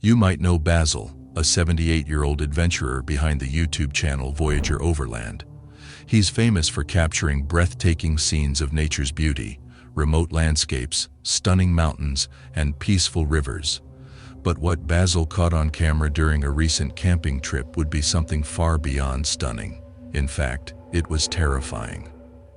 You might know Basil, a 78-year-old adventurer behind the YouTube channel Voyager Overland. He's famous for capturing breathtaking scenes of nature's beauty, remote landscapes, stunning mountains, and peaceful rivers. But what Basil caught on camera during a recent camping trip would be something far beyond stunning. In fact, it was terrifying.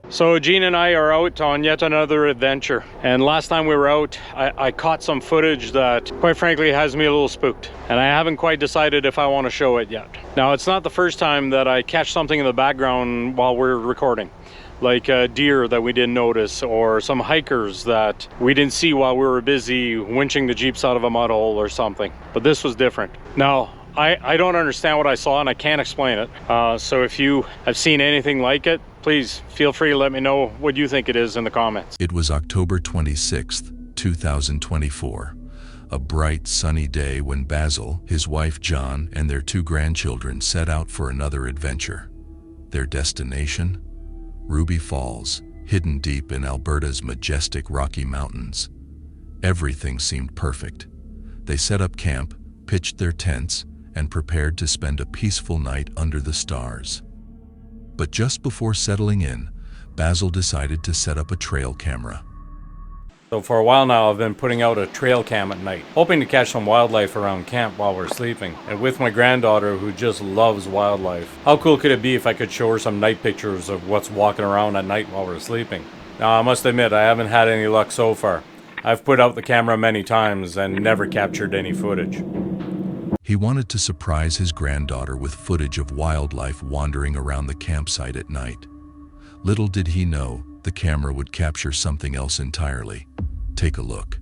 So Jean and I are out on yet another adventure, and last time we were out I caught some footage that quite frankly has me a little spooked, and I haven't quite decided if I want to show it yet. Now, it's not the first time that I catch something in the background while we're recording, like a deer that we didn't notice, or some hikers that we didn't see while we were busy winching the jeeps out of a mud hole or something. But this was different. Now, I don't understand what I saw, and I can't explain it. So if you have seen anything like it, please feel free to let me know what you think it is in the comments. It was October 26th, 2024, a bright, sunny day when Basil, his wife John, and their 2 grandchildren set out for another adventure. Their destination? Ruby Falls, hidden deep in Alberta's majestic Rocky Mountains. Everything seemed perfect. They set up camp, pitched their tents, and prepared to spend a peaceful night under the stars. But just before settling in, Basil decided to set up a trail camera. So for a while now, I've been putting out a trail cam at night, hoping to catch some wildlife around camp while we're sleeping, and with my granddaughter who just loves wildlife. How cool could it be if I could show her some night pictures of what's walking around at night while we're sleeping? Now, I must admit, I haven't had any luck so far. I've put out the camera many times and never captured any footage. He wanted to surprise his granddaughter with footage of wildlife wandering around the campsite at night. Little did he know, the camera would capture something else entirely. Take a look.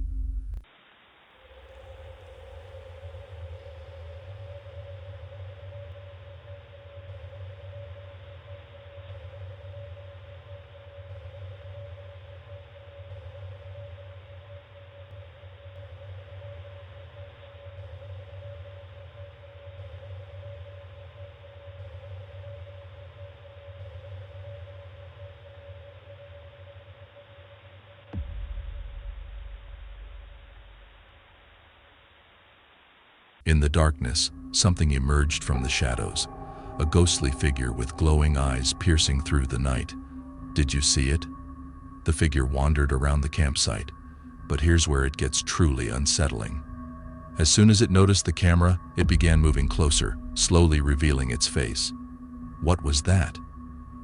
In the darkness, something emerged from the shadows, a ghostly figure with glowing eyes piercing through the night. Did you see it? The figure wandered around the campsite, but here's where it gets truly unsettling. As soon as it noticed the camera, it began moving closer, slowly revealing its face. What was that?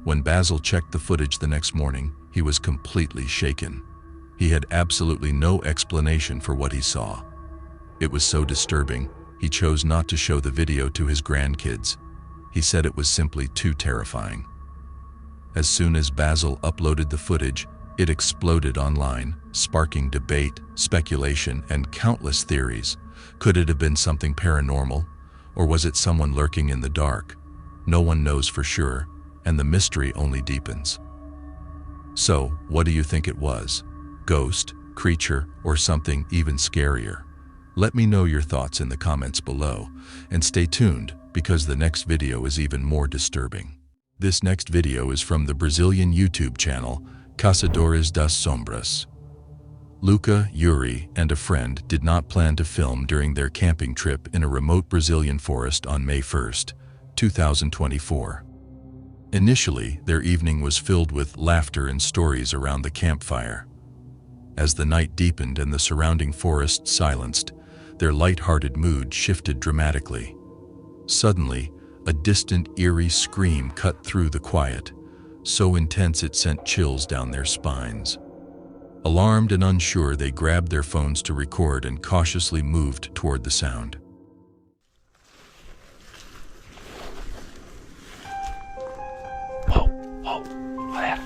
When Basil checked the footage the next morning, he was completely shaken. He had absolutely no explanation for what he saw. It was so disturbing, he chose not to show the video to his grandkids. He said it was simply too terrifying. As soon as Basil uploaded the footage, it exploded online, sparking debate, speculation, and countless theories. Could it have been something paranormal? Or was it someone lurking in the dark? No one knows for sure, and the mystery only deepens. So, what do you think it was? Ghost, creature, or something even scarier? Let me know your thoughts in the comments below, and stay tuned because the next video is even more disturbing. This next video is from the Brazilian YouTube channel Caçadores das Sombras. Luca, Eerie, and a friend did not plan to film during their camping trip in a remote Brazilian forest on May 1st, 2024. Initially, their evening was filled with laughter and stories around the campfire. As the night deepened and the surrounding forest silenced, their light-hearted mood shifted dramatically. Suddenly, a distant, eerie scream cut through the quiet, so intense it sent chills down their spines. Alarmed and unsure, they grabbed their phones to record and cautiously moved toward the sound. Whoa, whoa, there.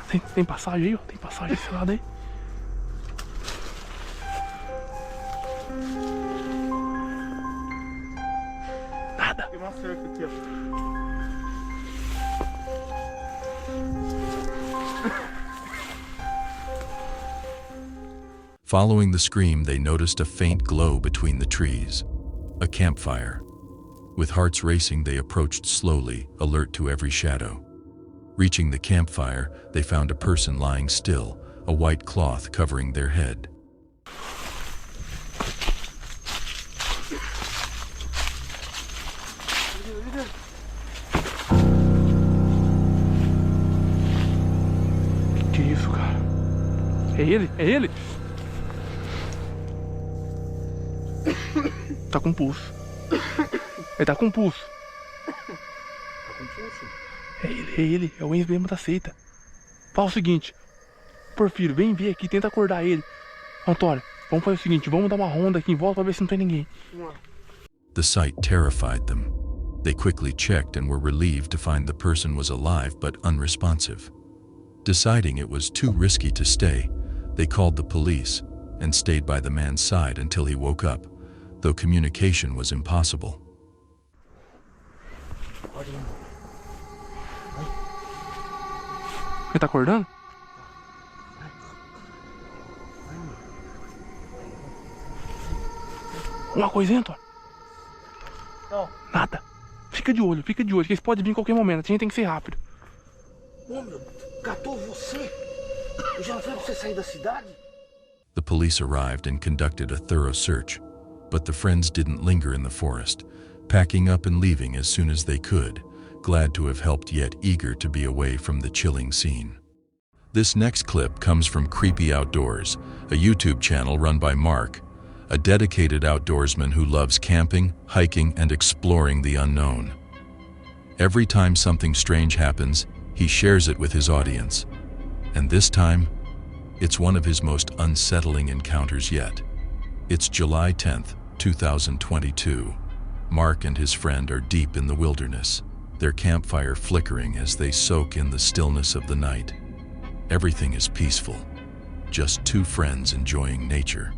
Tem. Tem passagem aí, ó. Tem passagem desse lado aí. Nada. Tem uma cerca aqui, ó. Following the scream, they noticed a faint glow between the trees. A campfire. With hearts racing, they approached slowly, alert to every shadow. Reaching the campfire, they found a person lying still, a white cloth covering their head. Que isso, cara? É ele? É ele? Tá com pulso. Ele tá com pulso. Tá com pulso? É ele, é ele. É o ex-membro da seita. Fala o seguinte. Porfírio, vem ver aqui, tenta acordar ele. Antônio, vamos fazer o seguinte, vamos dar uma ronda aqui em volta pra ver se não tem ninguém. The sight terrified them. They quickly checked and were relieved to find the person was alive but unresponsive. Deciding it was too risky to stay, they called the police and stayed by the man's side until he woke up, though communication was impossible. Ele tá acordando? Uma coisinha, Antônio? Não. Nada. Fica de olho, que eles podem vir em qualquer momento. A gente tem que ser rápido. Ô, meu, catou você? Eu já não falei pra você sair da cidade? The police arrived and conducted a thorough search, but the friends didn't linger in the forest, packing up and leaving as soon as they could, glad to have helped yet eager to be away from the chilling scene. This next clip comes from Creepy Outdoors, a YouTube channel run by Mark, a dedicated outdoorsman who loves camping, hiking, and exploring the unknown. Every time something strange happens, he shares it with his audience. And this time, it's one of his most unsettling encounters yet. It's July 10th, 2022. Mark and his friend are deep in the wilderness, their campfire flickering as they soak in the stillness of the night. Everything is peaceful, just two friends enjoying nature.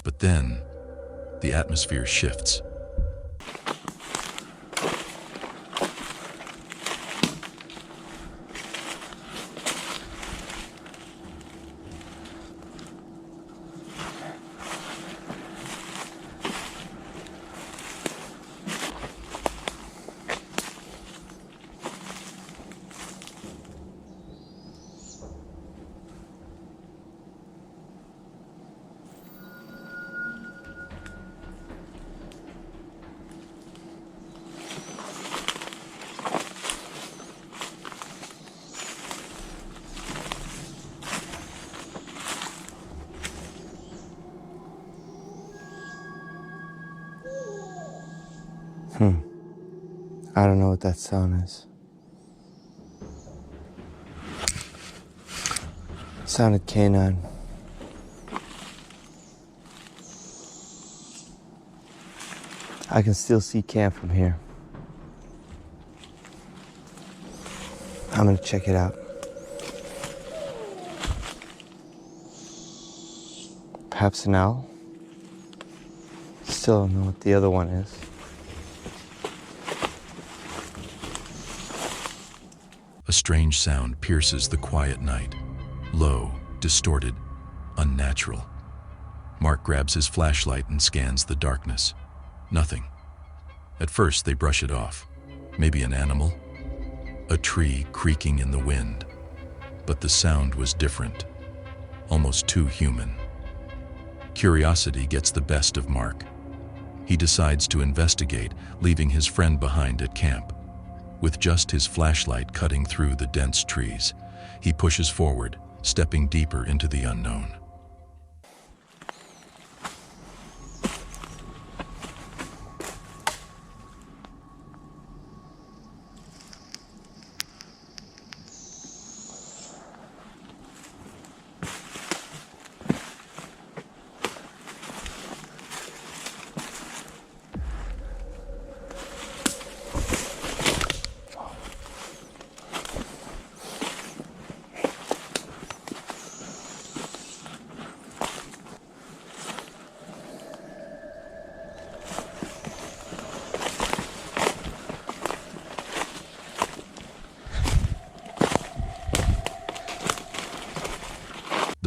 But then, the atmosphere shifts. I don't know what that sound is. It sounded canine. I can still see camp from here. I'm gonna check it out. Perhaps an owl? Still don't know what the other one is. A strange sound pierces the quiet night. Low, distorted, unnatural. Mark grabs his flashlight and scans the darkness. Nothing. At first, they brush it off. Maybe an animal? A tree creaking in the wind. But the sound was different. Almost too human. Curiosity gets the best of Mark. He decides to investigate, leaving his friend behind at camp. With just his flashlight cutting through the dense trees, he pushes forward, stepping deeper into the unknown.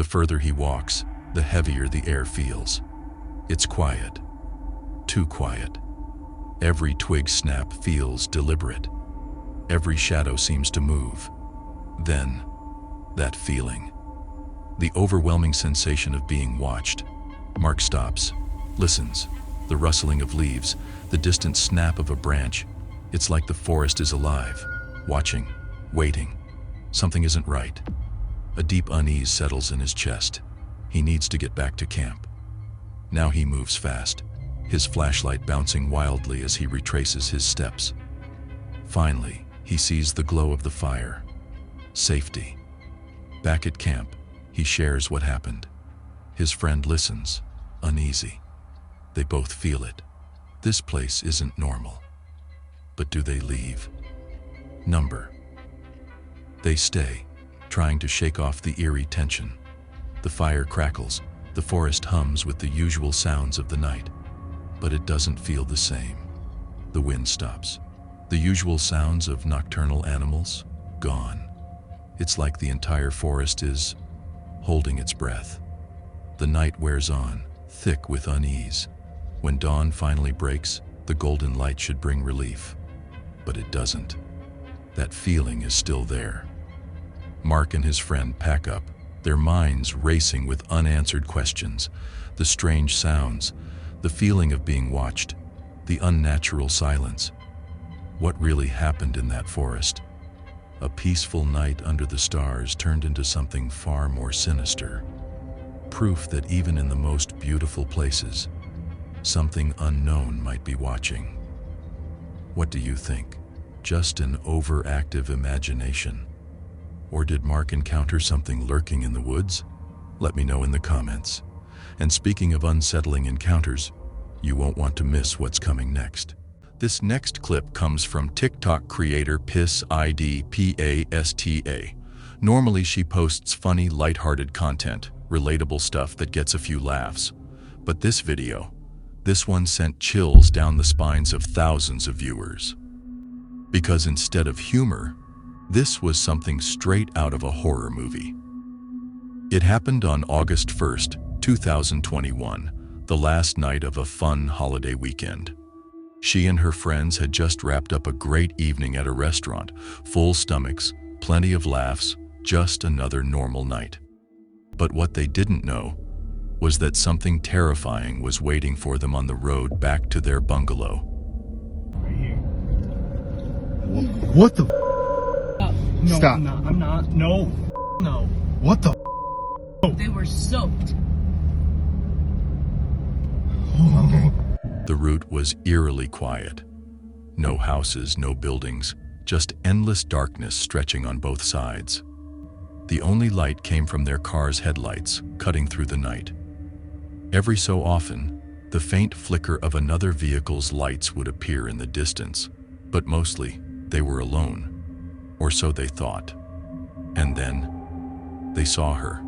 The further he walks, the heavier the air feels. It's quiet. Too quiet. Every twig snap feels deliberate. Every shadow seems to move. Then, that feeling. The overwhelming sensation of being watched. Mark stops, listens. The rustling of leaves, the distant snap of a branch. It's like the forest is alive, watching, waiting. Something isn't right. A deep unease settles in his chest. He needs to get back to camp. Now he moves fast, his flashlight bouncing wildly as he retraces his steps. Finally, he sees the glow of the fire. Safety. Back at camp, he shares what happened. His friend listens, uneasy. They both feel it. This place isn't normal. But do they leave? They stay, trying to shake off the eerie tension. The fire crackles, the forest hums with the usual sounds of the night. But it doesn't feel the same. The wind stops. The usual sounds of nocturnal animals, gone. It's like the entire forest is holding its breath. The night wears on, thick with unease. When dawn finally breaks, the golden light should bring relief. But it doesn't. That feeling is still there. Mark and his friend pack up, their minds racing with unanswered questions, the strange sounds, the feeling of being watched, the unnatural silence. What really happened in that forest? A peaceful night under the stars turned into something far more sinister. Proof that even in the most beautiful places, something unknown might be watching. What do you think? Just an overactive imagination? Or did Mark encounter something lurking in the woods? Let me know in the comments. And speaking of unsettling encounters, you won't want to miss what's coming next. This next clip comes from TikTok creator PISIDPASTA. Normally she posts funny, lighthearted content, relatable stuff that gets a few laughs. But this one sent chills down the spines of thousands of viewers. Because instead of humor, this was something straight out of a horror movie. It happened on August 1st, 2021, the last night of a fun holiday weekend. She and her friends had just wrapped up a great evening at a restaurant, full stomachs, plenty of laughs, just another normal night. But what they didn't know was that something terrifying was waiting for them on the road back to their bungalow. What the? No, Stop. I'm not. No. What the? They were soaked. The route was eerily quiet. No houses, no buildings, just endless darkness stretching on both sides. The only light came from their car's headlights, cutting through the night. Every so often, the faint flicker of another vehicle's lights would appear in the distance, but mostly they were alone, or so they thought. And then, they saw her.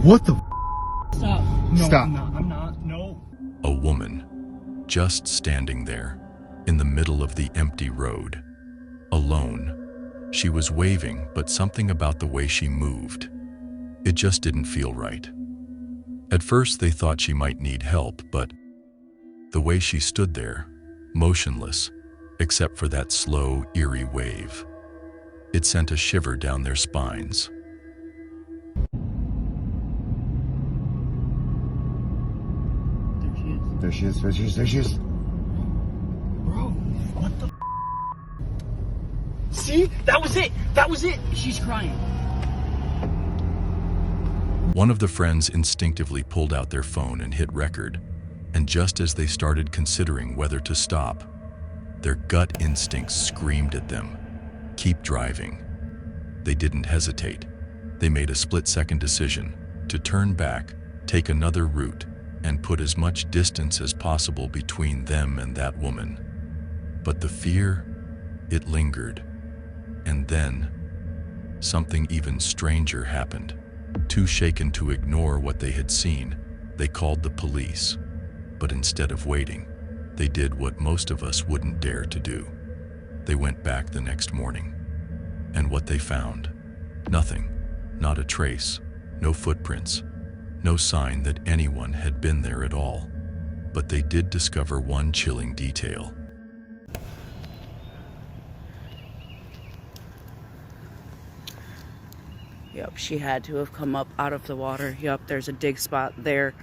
What the? Stop. No, Stop. I'm not. No. A woman, just standing there, in the middle of the empty road. Alone. She was waving, but something about the way she moved. It just didn't feel right. At first they thought she might need help, but the way she stood there, motionless, except for that slow, eerie wave, it sent a shiver down their spines. There she is. Bro, what the? See? That was it. That was it. She's crying. One of the friends instinctively pulled out their phone and hit record, and just as they started considering whether to stop, their gut instincts screamed at them, "Keep driving." They didn't hesitate. They made a split-second decision to turn back, take another route, and put as much distance as possible between them and that woman. But the fear, it lingered. And then, something even stranger happened. Too shaken to ignore what they had seen, they called the police. But instead of waiting, they did what most of us wouldn't dare to do. They went back the next morning. And what they found? Nothing. Not a trace. No footprints, no sign that anyone had been there at all. But they did discover one chilling detail. Yep, she had to have come up out of the water. Yep, there's a dig spot there.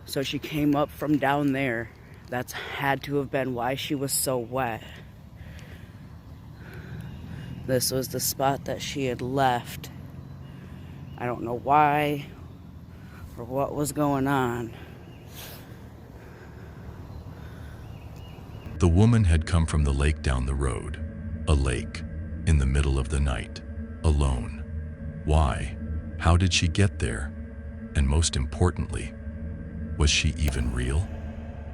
So she came up from down there. That's had to have been why she was so wet. This was the spot that she had left. I don't know why or what was going on. The woman had come from the lake down the road. A lake, in the middle of the night, alone. Why? How did she get there? And most importantly, was she even real?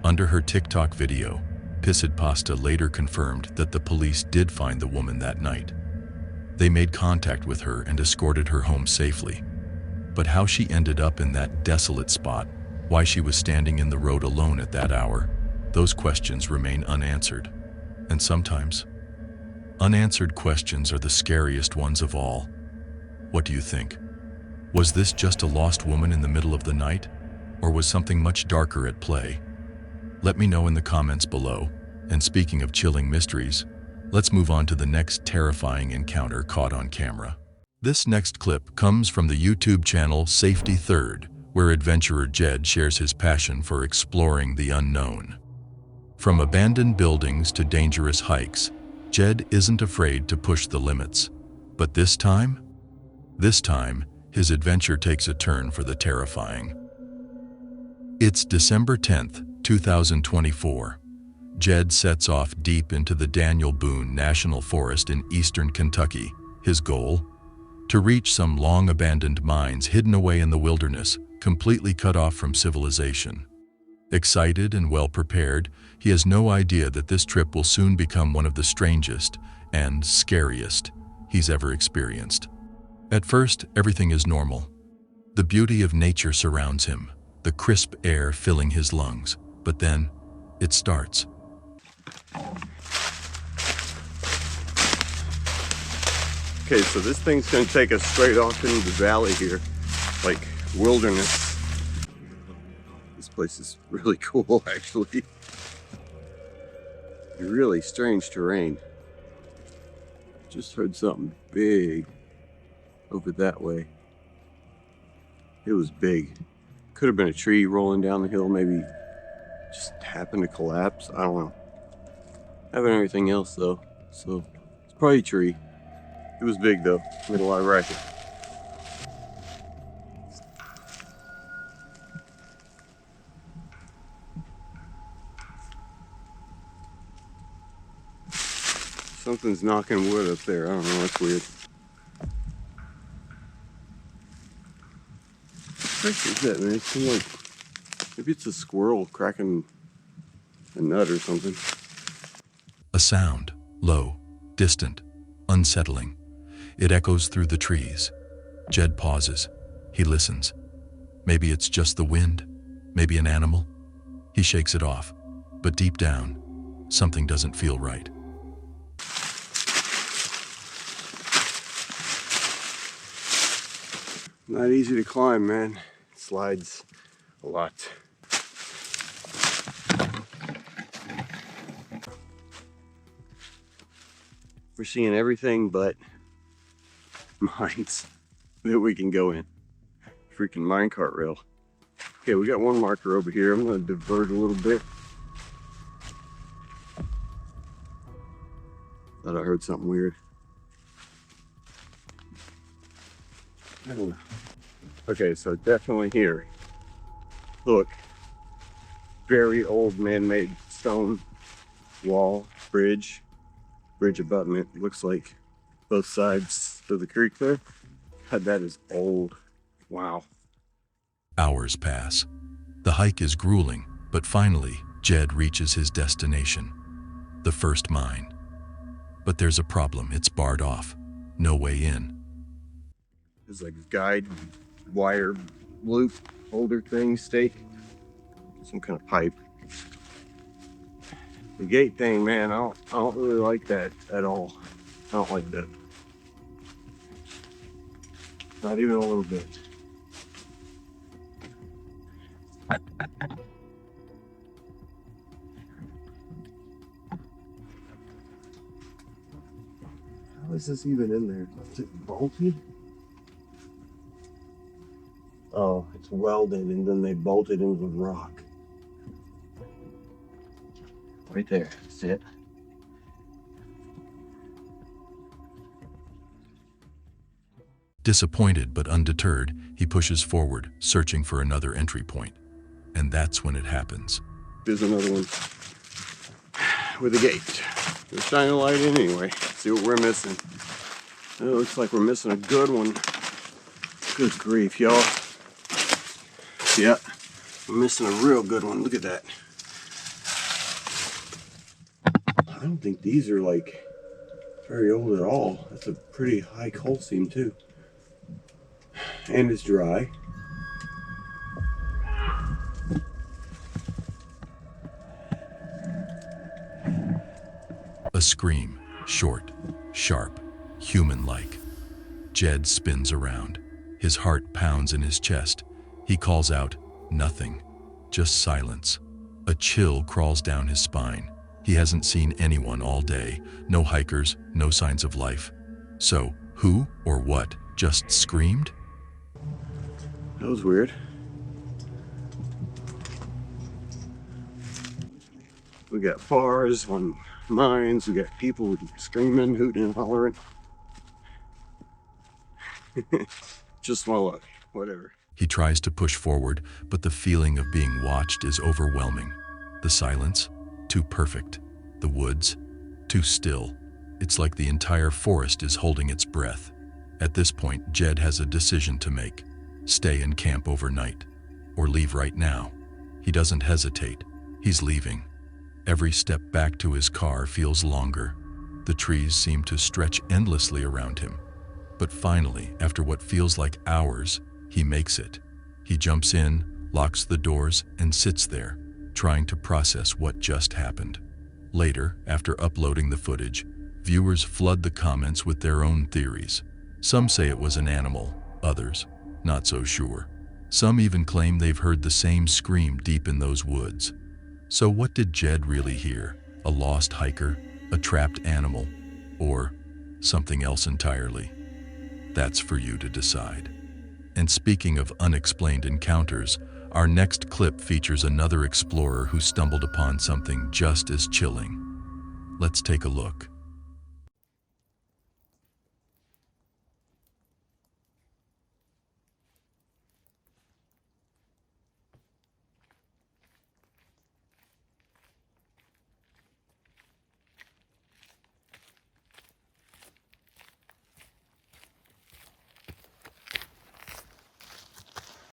Under her TikTok video, Pissed Pasta later confirmed that the police did find the woman that night. They made contact with her and escorted her home safely. But how she ended up in that desolate spot, why she was standing in the road alone at that hour, those questions remain unanswered. And sometimes, unanswered questions are the scariest ones of all. What do you think? Was this just a lost woman in the middle of the night? Or was something much darker at play? Let me know in the comments below. And speaking of chilling mysteries, let's move on to the next terrifying encounter caught on camera. This next clip comes from the YouTube channel Safety Third, where adventurer Jed shares his passion for exploring the unknown. From abandoned buildings to dangerous hikes, Jed isn't afraid to push the limits. But this time, his adventure takes a turn for the terrifying. It's December 10th, 2024. Jed sets off deep into the Daniel Boone National Forest in eastern Kentucky. His goal? To reach some long-abandoned mines hidden away in the wilderness, completely cut off from civilization. Excited and well-prepared, he has no idea that this trip will soon become one of the strangest and scariest he's ever experienced. At first, everything is normal. The beauty of nature surrounds him, the crisp air filling his lungs. But then, it starts. Okay, so this thing's gonna take us straight off into the valley here, like wilderness. This place is really cool, actually. Really strange terrain. Just heard something big over that way. It was big. Could have been a tree rolling down the hill, maybe just happened to collapse. I don't know. Having everything else though, so it's probably a tree. It was big though, made a lot of racket. Something's knocking wood up there. I don't know, that's weird. What is that, man? It seems like maybe it's a squirrel cracking a nut or something. A sound, low, distant, unsettling. It echoes through the trees. Jed pauses. He listens. Maybe it's just the wind, maybe an animal. He shakes it off, but deep down, something doesn't feel right. Not easy to climb, man. It slides a lot. We're seeing everything but mines that we can go in. Freaking minecart rail. Okay, we got one marker over here. I'm gonna divert a little bit. Thought I heard something weird. I don't know. Okay, so definitely here. Look, very old man-made stone wall, bridge abutment. Looks like both sides of the creek there. God, that is old. Wow. Hours pass. The hike is grueling, but finally, Jed reaches his destination, the first mine. But there's a problem. It's barred off. No way in. There's like a guide wire loop holder thing, stake, some kind of pipe. The gate thing, man, I don't really like that at all. I don't like that. Not even a little bit. How is this even in there? Is it bolted? Oh, it's welded and then they bolted into the rock. Right there. That's it. Disappointed but undeterred, he pushes forward, searching for another entry point. And that's when it happens. There's another one with a gate. We're shining a light in anyway. See what we're missing. It looks like we're missing a good one. Good grief, y'all. Yeah, we're missing a real good one. Look at that. I don't think these are like very old at all. That's a pretty high coal seam too. And it's dry. A scream, short, sharp, human-like. Jed spins around. His heart pounds in his chest. He calls out, nothing, just silence. A chill crawls down his spine. He hasn't seen anyone all day. No hikers, no signs of life. So, who or what just screamed? That was weird. We got bars on mines, we got people screaming, hooting and hollering. Just my luck, whatever. He tries to push forward, but the feeling of being watched is overwhelming. The silence, too perfect. The woods, too still. It's like the entire forest is holding its breath. At this point, Jed has a decision to make. Stay and camp overnight, or leave right now. He doesn't hesitate. He's leaving. Every step back to his car feels longer. The trees seem to stretch endlessly around him. But finally, after what feels like hours, he makes it. He jumps in, locks the doors, and sits there, trying to process what just happened. Later, after uploading the footage, viewers flood the comments with their own theories. Some say it was an animal, others, not so sure. Some even claim they've heard the same scream deep in those woods. So what did Jed really hear? A lost hiker? A trapped animal? Or something else entirely? That's for you to decide. And speaking of unexplained encounters, our next clip features another explorer who stumbled upon something just as chilling. Let's take a look.